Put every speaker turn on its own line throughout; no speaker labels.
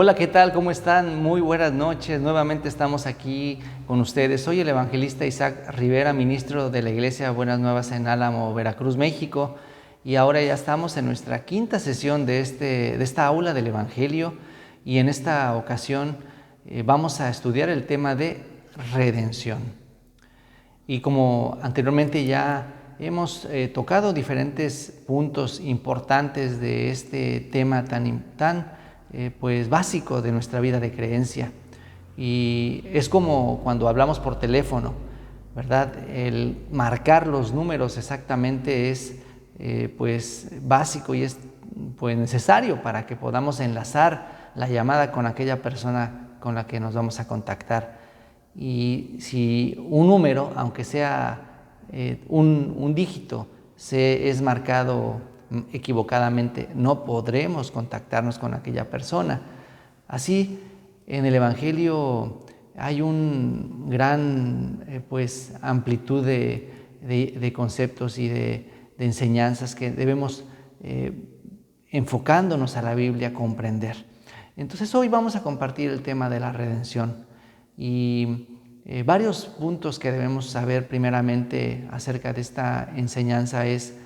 Hola, ¿qué tal? ¿Cómo están? Muy buenas noches. Nuevamente estamos aquí con ustedes. Soy el evangelista Isaac Rivera, ministro de la Iglesia Buenas Nuevas en Álamo, Veracruz, México. Y ahora ya estamos en nuestra quinta sesión de esta aula del Evangelio. Y en esta ocasión vamos a estudiar el tema de redención. Y como anteriormente ya hemos tocado diferentes puntos importantes de este tema tan pues básico de nuestra vida de creencia. Y es como cuando hablamos por teléfono, ¿verdad? El marcar los números exactamente es pues básico y es pues necesario para que podamos enlazar la llamada con aquella persona con la que nos vamos a contactar. Y si un número, aunque sea un dígito, es marcado equivocadamente, no podremos contactarnos con aquella persona. Así, en el Evangelio hay un gran pues amplitud de conceptos y de enseñanzas que debemos, enfocándonos a la Biblia, comprender. Entonces hoy vamos a compartir el tema de la redención y varios puntos que debemos saber primeramente acerca de esta enseñanza es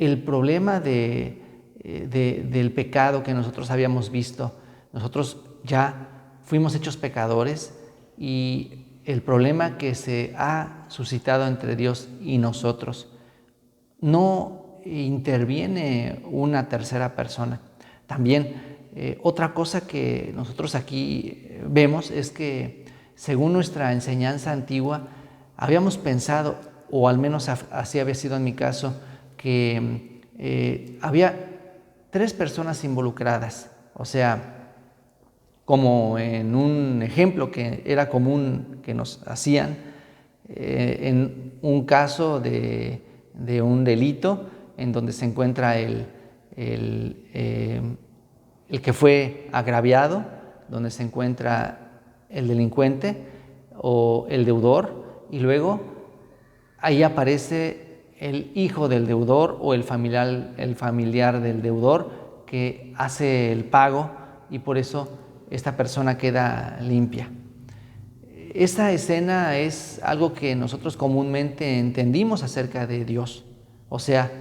el problema del pecado que nosotros habíamos visto. Nosotros ya fuimos hechos pecadores y el problema que se ha suscitado entre Dios y nosotros. No interviene una tercera persona. También otra cosa que nosotros aquí vemos es que según nuestra enseñanza antigua habíamos pensado, o al menos así había sido en mi caso, que había tres personas involucradas. O sea, como en un ejemplo que era común que nos hacían, en un caso de un delito en donde se encuentra el que fue agraviado, donde se encuentra el delincuente o el deudor, y luego ahí aparece el hijo del deudor o el familiar del deudor que hace el pago y por eso esta persona queda limpia. Esta escena es algo que nosotros comúnmente entendimos acerca de Dios. O sea,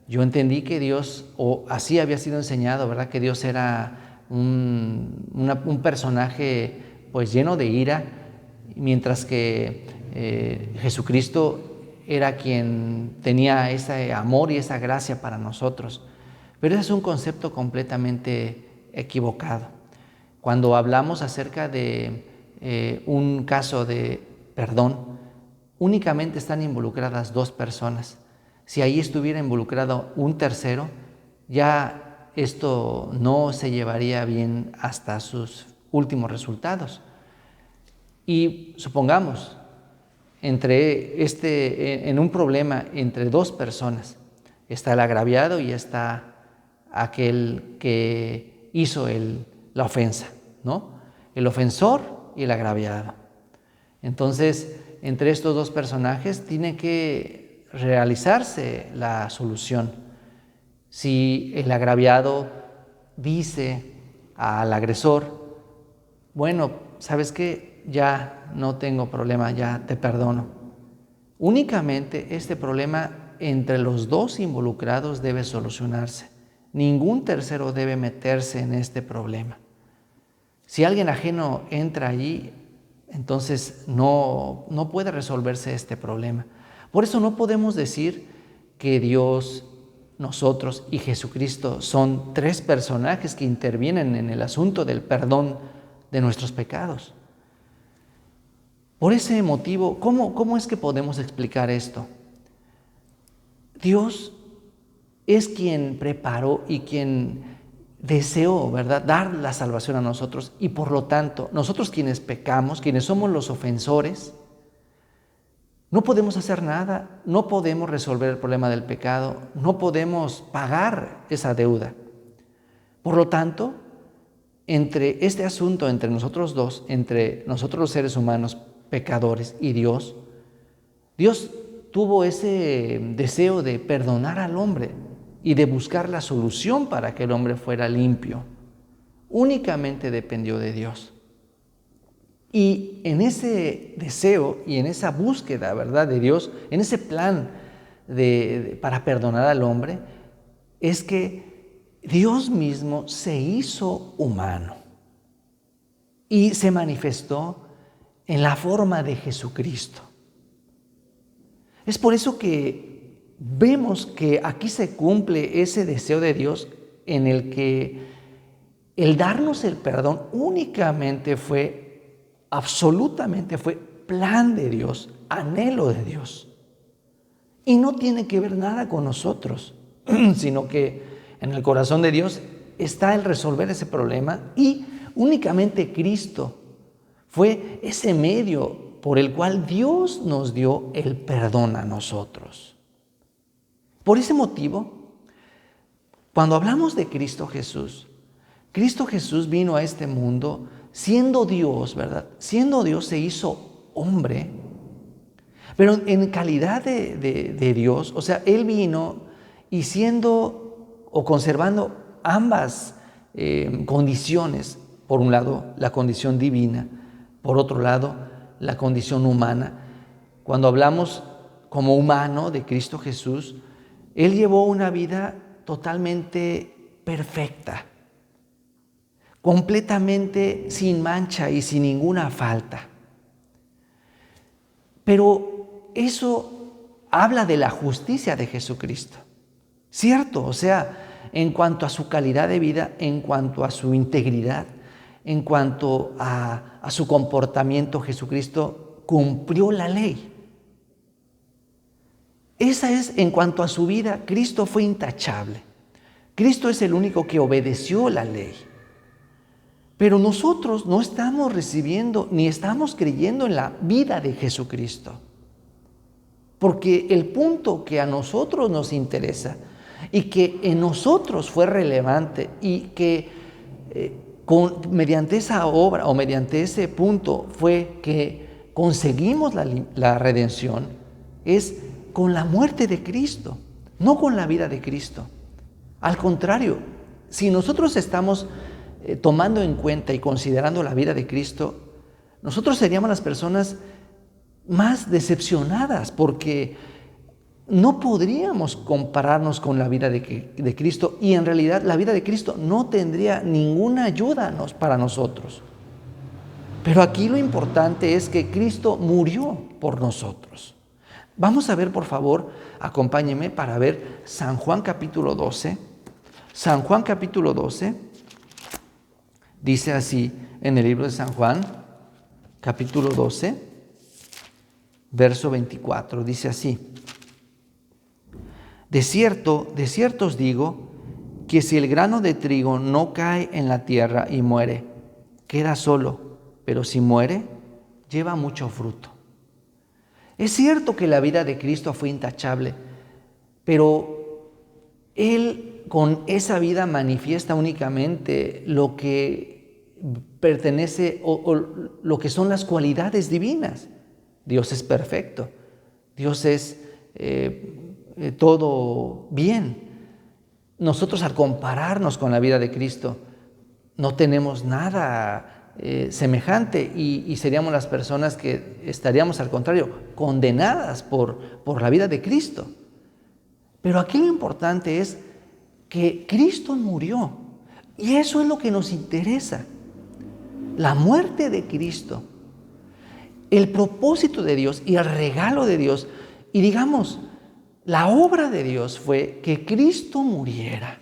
yo entendí que Dios, o así había sido enseñado, ¿verdad? Que Dios era un personaje pues lleno de ira, mientras que Jesucristo era quien tenía ese amor y esa gracia para nosotros. Pero ese es un concepto completamente equivocado. Cuando hablamos acerca de un caso de perdón, únicamente están involucradas dos personas. Si ahí estuviera involucrado un tercero, ya esto no se llevaría bien hasta sus últimos resultados. Y supongamos, en un problema entre dos personas, está el agraviado y está aquel que hizo la ofensa, ¿no? El ofensor y el agraviado. Entonces, entre estos dos personajes tiene que realizarse la solución. Si el agraviado dice al agresor, bueno, ¿sabes qué? Ya no tengo problema, ya te perdono. Únicamente este problema entre los dos involucrados debe solucionarse. Ningún tercero debe meterse en este problema. Si alguien ajeno entra allí, entonces no puede resolverse este problema. Por eso no podemos decir que Dios, nosotros y Jesucristo son tres personajes que intervienen en el asunto del perdón de nuestros pecados. Por ese motivo, ¿cómo es que podemos explicar esto? Dios es quien preparó y quien deseó, ¿verdad?, dar la salvación a nosotros, y por lo tanto, nosotros quienes pecamos, quienes somos los ofensores, no podemos hacer nada, no podemos resolver el problema del pecado, no podemos pagar esa deuda. Por lo tanto, entre este asunto, entre nosotros dos, entre nosotros los seres humanos pecadores y Dios tuvo ese deseo de perdonar al hombre y de buscar la solución para que el hombre fuera limpio. únicamente dependió de Dios. Y en ese deseo y en esa búsqueda, ¿verdad?, de Dios, en ese plan para perdonar al hombre, es que Dios mismo se hizo humano y se manifestó en la forma de Jesucristo. Es por eso que vemos que aquí se cumple ese deseo de Dios en el que el darnos el perdón absolutamente fue plan de Dios, anhelo de Dios. Y no tiene que ver nada con nosotros, sino que en el corazón de Dios está el resolver ese problema y únicamente Cristo fue ese medio por el cual Dios nos dio el perdón a nosotros. Por ese motivo, cuando hablamos de Cristo Jesús vino a este mundo siendo Dios, ¿verdad? Siendo Dios se hizo hombre, pero en calidad de Dios, o sea, Él vino y siendo o conservando ambas condiciones, por un lado la condición divina, por otro lado la condición humana. Cuando hablamos como humano de Cristo Jesús, Él llevó una vida totalmente perfecta, completamente sin mancha y sin ninguna falta. Pero eso habla de la justicia de Jesucristo, ¿cierto? O sea, en cuanto a su calidad de vida, en cuanto a su integridad, en cuanto a su comportamiento, Jesucristo cumplió la ley. Esa es, en cuanto a su vida, Cristo fue intachable. Cristo es el único que obedeció la ley. Pero nosotros no estamos recibiendo ni estamos creyendo en la vida de Jesucristo. Porque el punto que a nosotros nos interesa y que en nosotros fue relevante y que mediante esa obra o mediante ese punto fue que conseguimos la redención, es con la muerte de Cristo, no con la vida de Cristo. Al contrario, si nosotros estamos tomando en cuenta y considerando la vida de Cristo, nosotros seríamos las personas más decepcionadas porque no podríamos compararnos con la vida de Cristo y en realidad la vida de Cristo no tendría ninguna ayuda para nosotros. Pero aquí lo importante es que Cristo murió por nosotros. Vamos a ver, por favor, acompáñenme para ver San Juan capítulo 12. San Juan capítulo 12 dice así en el libro de San Juan, capítulo 12, verso 24, dice así: de cierto os digo, que si el grano de trigo no cae en la tierra y muere, queda solo, pero si muere, lleva mucho fruto. Es cierto que la vida de Cristo fue intachable, pero Él con esa vida manifiesta únicamente lo que pertenece o lo que son las cualidades divinas. Dios es perfecto, Dios es todo bien. Nosotros, al compararnos con la vida de Cristo, no tenemos nada semejante y seríamos las personas que estaríamos, al contrario, condenadas por la vida de Cristo. Pero aquí lo importante es que Cristo murió y eso es lo que nos interesa. La muerte de Cristo, el propósito de Dios y el regalo de Dios, y digamos, la obra de Dios fue que Cristo muriera.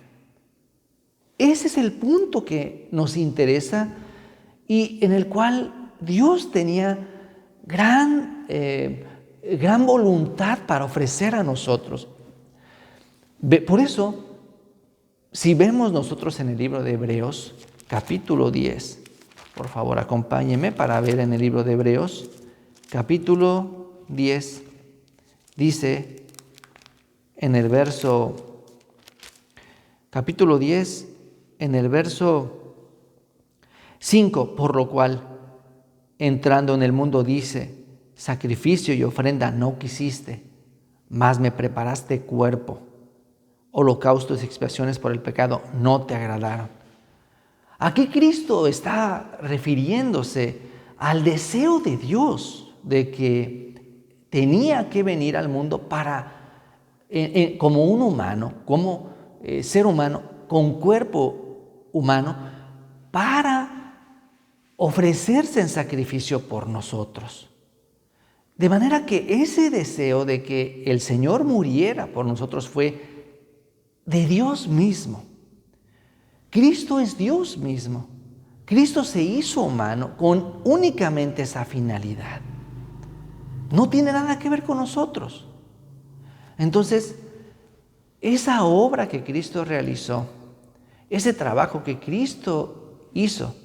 Ese es el punto que nos interesa y en el cual Dios tenía gran voluntad para ofrecer a nosotros. Por eso, si vemos nosotros en el libro de Hebreos, capítulo 10, por favor acompáñenme para ver en el libro de Hebreos, capítulo 10, dice en el verso, capítulo 10, en el verso 5, por lo cual, entrando en el mundo, dice: sacrificio y ofrenda no quisiste, mas me preparaste cuerpo. Holocaustos y expiaciones por el pecado no te agradaron. Aquí Cristo está refiriéndose al deseo de Dios de que tenía que venir al mundo como un humano, como ser humano, con cuerpo humano, para ofrecerse en sacrificio por nosotros. De manera que ese deseo de que el Señor muriera por nosotros fue de Dios mismo. Cristo es Dios mismo. Cristo se hizo humano con únicamente esa finalidad. No tiene nada que ver con nosotros. Entonces, esa obra que Cristo realizó, ese trabajo que Cristo hizo,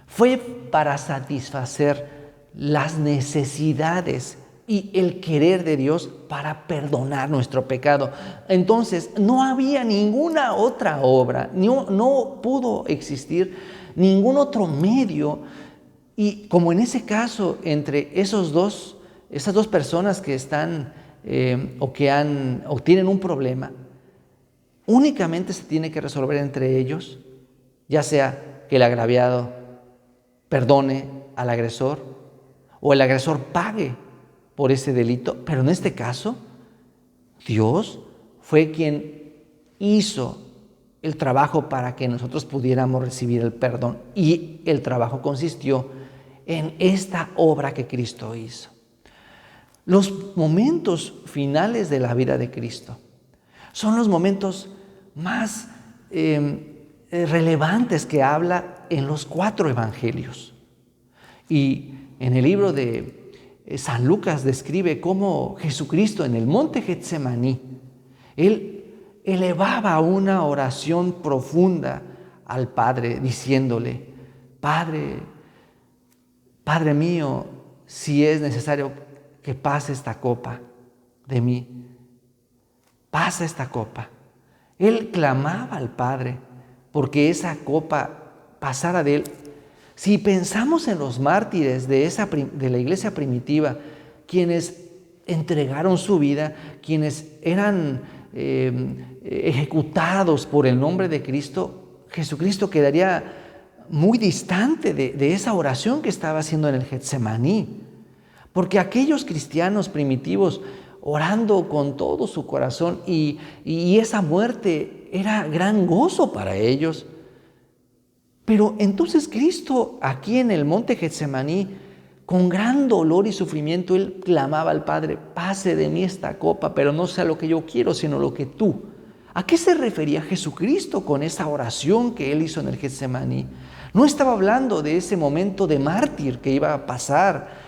fue para satisfacer las necesidades y el querer de Dios para perdonar nuestro pecado. Entonces, no había ninguna otra obra, no pudo existir ningún otro medio. Y como en ese caso, entre esas dos personas que están o tienen un problema, únicamente se tiene que resolver entre ellos, ya sea que el agraviado perdone al agresor o el agresor pague por ese delito. Pero en este caso, Dios fue quien hizo el trabajo para que nosotros pudiéramos recibir el perdón, y el trabajo consistió en esta obra que Cristo hizo. Los momentos finales de la vida de Cristo son los momentos más relevantes que habla en los 4 evangelios. Y en el libro de San Lucas describe cómo Jesucristo en el monte Getsemaní, Él elevaba una oración profunda al Padre, diciéndole: Padre mío, si es necesario que pase esta copa de mí, pasa esta copa. Él clamaba al Padre porque esa copa pasara de él. Si pensamos en los mártires de la iglesia primitiva, quienes entregaron su vida, quienes eran ejecutados por el nombre de Cristo, Jesucristo quedaría muy distante de esa oración que estaba haciendo en el Getsemaní. Porque aquellos cristianos primitivos, orando con todo su corazón, y esa muerte era gran gozo para ellos. Pero entonces Cristo, aquí en el monte Getsemaní, con gran dolor y sufrimiento, Él clamaba al Padre: pase de mí esta copa, pero no sea lo que yo quiero, sino lo que tú. ¿A qué se refería Jesucristo con esa oración que Él hizo en el Getsemaní? No estaba hablando de ese momento de mártir que iba a pasar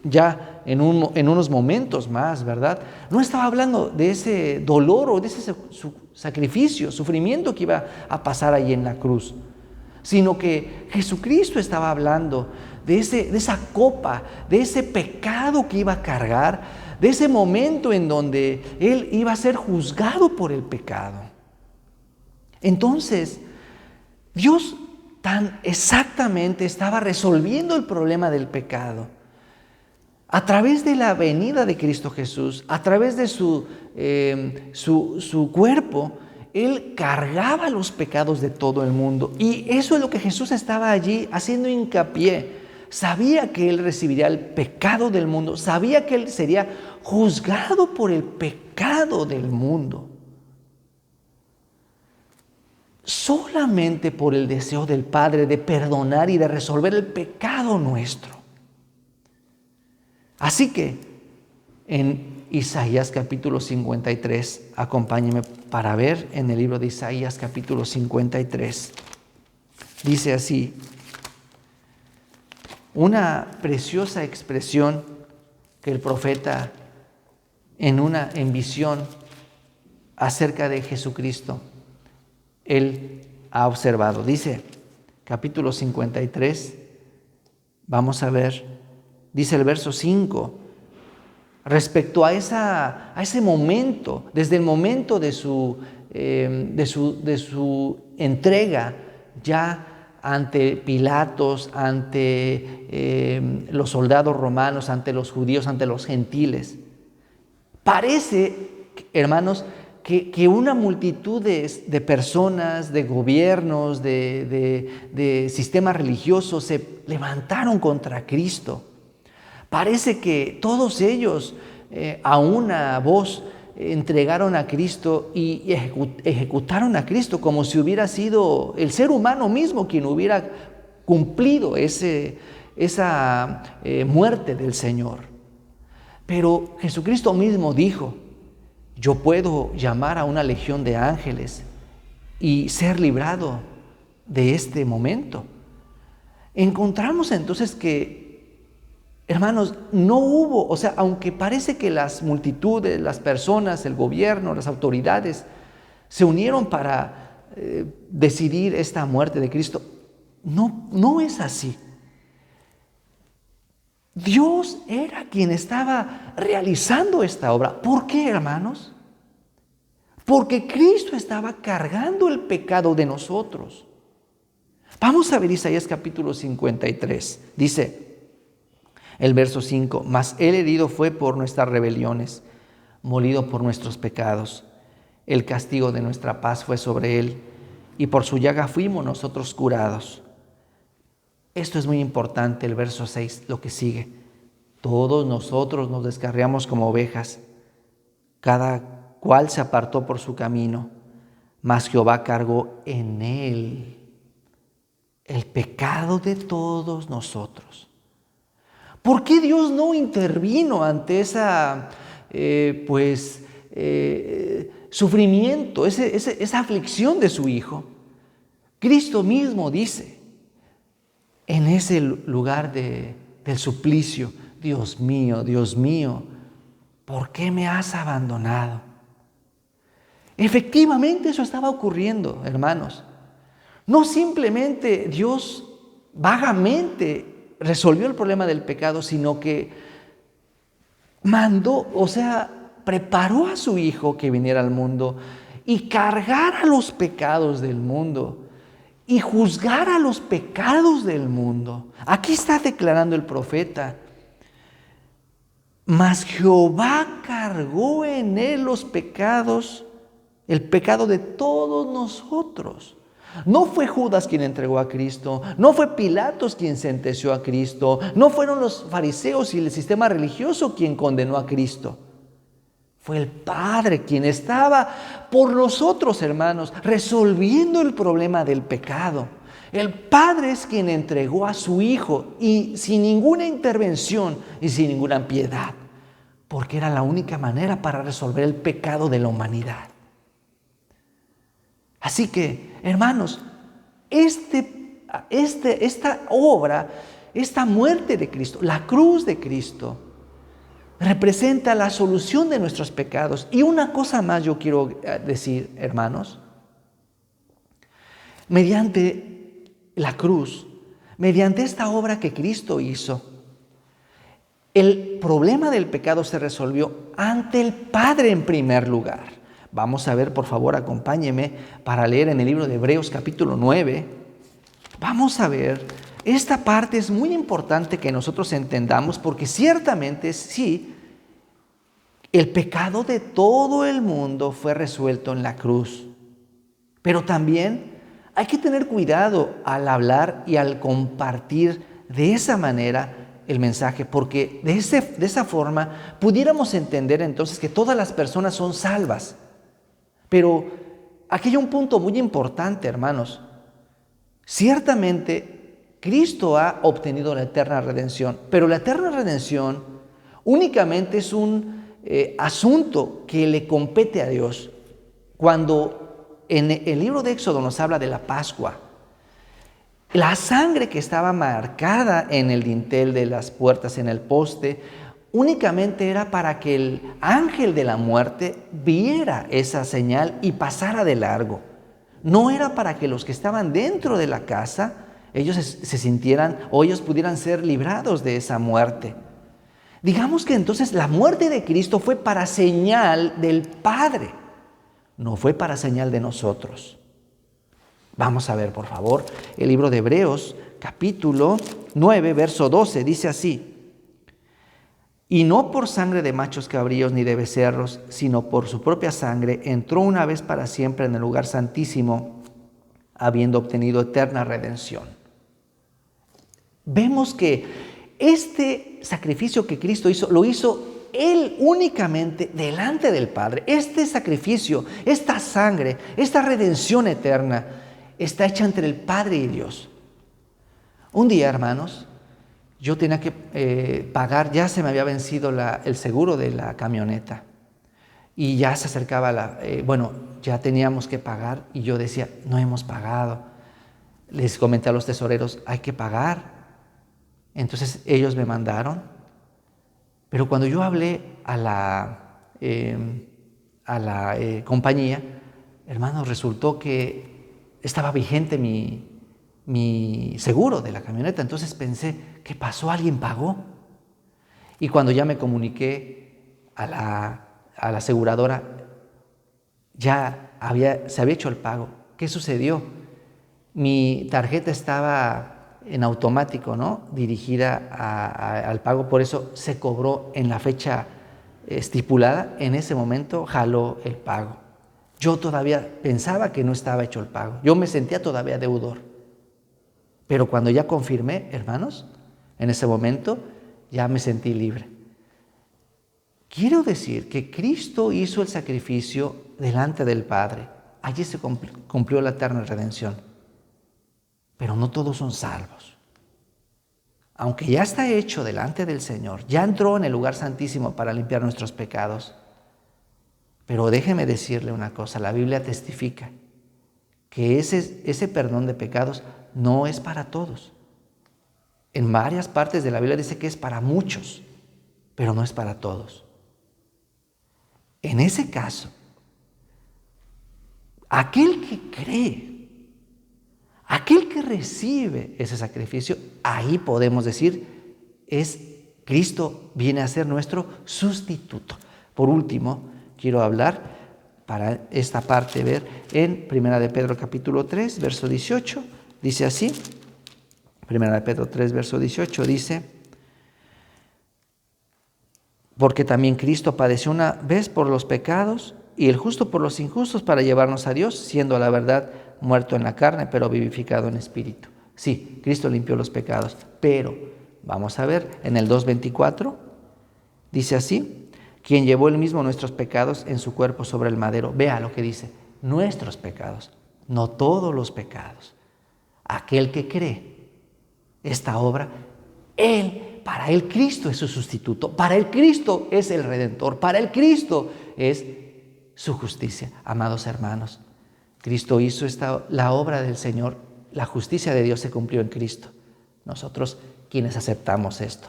ya en unos momentos más, ¿verdad? No estaba hablando de ese dolor o de ese sacrificio, sufrimiento que iba a pasar ahí en la cruz, sino que Jesucristo estaba hablando de esa copa, de ese pecado que iba a cargar, de ese momento en donde Él iba a ser juzgado por el pecado. Entonces, Dios tan exactamente estaba resolviendo el problema del pecado a través de la venida de Cristo Jesús, a través de su cuerpo. Él cargaba los pecados de todo el mundo, y eso es lo que Jesús estaba allí haciendo hincapié. Sabía que Él recibiría el pecado del mundo, sabía que Él sería juzgado por el pecado del mundo, solamente por el deseo del Padre de perdonar y de resolver el pecado nuestro. Así que en Isaías capítulo 53, acompáñenme para ver en el libro de Isaías capítulo 53. Dice así, una preciosa expresión que el profeta en visión acerca de Jesucristo, él ha observado. Dice, capítulo 53, vamos a ver, dice el verso 5, respecto a ese momento, desde el momento de su entrega ya ante Pilatos, ante los soldados romanos, ante los judíos, ante los gentiles. Parece, hermanos, que una multitud de personas, de gobiernos, de sistemas religiosos se levantaron contra Cristo. Parece que todos ellos a una voz entregaron a Cristo y ejecutaron a Cristo como si hubiera sido el ser humano mismo quien hubiera cumplido esa muerte del Señor. Pero Jesucristo mismo dijo: yo puedo llamar a una legión de ángeles y ser librado de este momento. Encontramos entonces que, hermanos, no hubo, o sea, aunque parece que las multitudes, las personas, el gobierno, las autoridades se unieron para decidir esta muerte de Cristo, no es así. Dios era quien estaba realizando esta obra. ¿Por qué, hermanos? Porque Cristo estaba cargando el pecado de nosotros. Vamos a ver Isaías capítulo 53. Dice el verso 5: mas Él herido fue por nuestras rebeliones, molido por nuestros pecados. El castigo de nuestra paz fue sobre Él, y por su llaga fuimos nosotros curados. Esto es muy importante, el verso 6, lo que sigue. Todos nosotros nos descarriamos como ovejas, cada cual se apartó por su camino, mas Jehová cargó en Él el pecado de todos nosotros. ¿Por qué Dios no intervino ante esa sufrimiento, esa aflicción de su Hijo? Cristo mismo dice, en ese lugar del suplicio: Dios mío, ¿por qué me has abandonado? Efectivamente eso estaba ocurriendo, hermanos. No simplemente Dios vagamente resolvió el problema del pecado, sino que mandó, preparó a su Hijo que viniera al mundo y cargara los pecados del mundo y juzgara los pecados del mundo. Aquí está declarando el profeta: mas Jehová cargó en Él los pecados, el pecado de todos nosotros. No fue Judas quien entregó a Cristo, no fue Pilatos quien sentenció a Cristo, no fueron los fariseos y el sistema religioso quien condenó a Cristo. Fue el Padre quien estaba por nosotros, hermanos, resolviendo el problema del pecado. El Padre es quien entregó a su Hijo, y sin ninguna intervención y sin ninguna piedad, porque era la única manera para resolver el pecado de la humanidad. Así que, hermanos, esta obra, esta muerte de Cristo, la cruz de Cristo, representa la solución de nuestros pecados. Y una cosa más yo quiero decir, hermanos: mediante la cruz, mediante esta obra que Cristo hizo, el problema del pecado se resolvió ante el Padre en primer lugar. Vamos a ver, por favor, acompáñeme para leer en el libro de Hebreos capítulo 9. Vamos a ver, esta parte es muy importante que nosotros entendamos, porque ciertamente sí, el pecado de todo el mundo fue resuelto en la cruz. Pero también hay que tener cuidado al hablar y al compartir de esa manera el mensaje, porque de esa forma pudiéramos entender entonces que todas las personas son salvas. Pero aquí hay un punto muy importante, hermanos. Ciertamente Cristo ha obtenido la eterna redención, pero la eterna redención únicamente es un asunto que le compete a Dios. Cuando en el libro de Éxodo nos habla de la Pascua, la sangre que estaba marcada en el dintel de las puertas, en el poste, únicamente era para que el ángel de la muerte viera esa señal y pasara de largo. No era para que los que estaban dentro de la casa, ellos se sintieran o ellos pudieran ser librados de esa muerte. Digamos que entonces la muerte de Cristo fue para señal del Padre, no fue para señal de nosotros. Vamos a ver, por favor, el libro de Hebreos, capítulo 9, verso 12, dice así: Y no por sangre de machos cabríos ni de becerros, sino por su propia sangre, entró una vez para siempre en el lugar santísimo, habiendo obtenido eterna redención. Vemos que este sacrificio que Cristo hizo, lo hizo Él únicamente delante del Padre. Este sacrificio, esta sangre, esta redención eterna, está hecha entre el Padre y Dios. Un día, hermanos, yo tenía que pagar, ya se me había vencido el seguro de la camioneta y ya se acercaba ya teníamos que pagar y yo decía, no hemos pagado. Les comenté a los tesoreros, hay que pagar. Entonces ellos me mandaron, pero cuando yo hablé a la compañía, hermanos, resultó que estaba vigente mi seguro de la camioneta. Entonces pensé, ¿qué pasó? ¿Alguien pagó? Y cuando ya me comuniqué a la aseguradora, se había hecho el pago. ¿Qué sucedió? Mi tarjeta estaba en automático, ¿no? Dirigida al pago, por eso se cobró en la fecha estipulada. En ese momento jaló el pago. Yo todavía pensaba que no estaba hecho el pago. Yo me sentía todavía deudor. Pero cuando ya confirmé, hermanos, en ese momento ya me sentí libre. Quiero decir que Cristo hizo el sacrificio delante del Padre. Allí se cumplió la eterna redención. Pero no todos son salvos. Aunque ya está hecho delante del Señor, ya entró en el lugar santísimo para limpiar nuestros pecados. Pero déjeme decirle una cosa, la Biblia testifica que ese perdón de pecados no es para todos. En varias partes de la Biblia dice que es para muchos, pero no es para todos. En ese caso, aquel que cree, aquel que recibe ese sacrificio, ahí podemos decir, Cristo viene a ser nuestro sustituto. Por último, quiero hablar para esta parte, ver en 1 de Pedro capítulo 3, verso 18, dice así, 1 de Pedro 3, verso 18, dice, porque también Cristo padeció una vez por los pecados y el justo por los injustos para llevarnos a Dios, siendo a la verdad muerto en la carne, pero vivificado en espíritu. Sí, Cristo limpió los pecados, pero vamos a ver en el 2:24, dice así, quien llevó él mismo nuestros pecados en su cuerpo sobre el madero. Vea lo que dice, nuestros pecados, no todos los pecados. Aquel que cree esta obra, para él Cristo es su sustituto, para él Cristo es el Redentor, para él Cristo es su justicia. Amados hermanos, Cristo hizo la obra del Señor, la justicia de Dios se cumplió en Cristo. Nosotros, quienes aceptamos esto,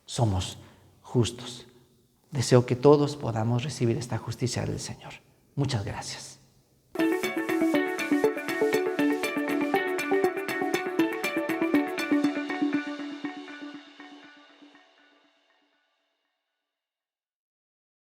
somos justos. Deseo que todos podamos recibir esta justicia del Señor. Muchas gracias.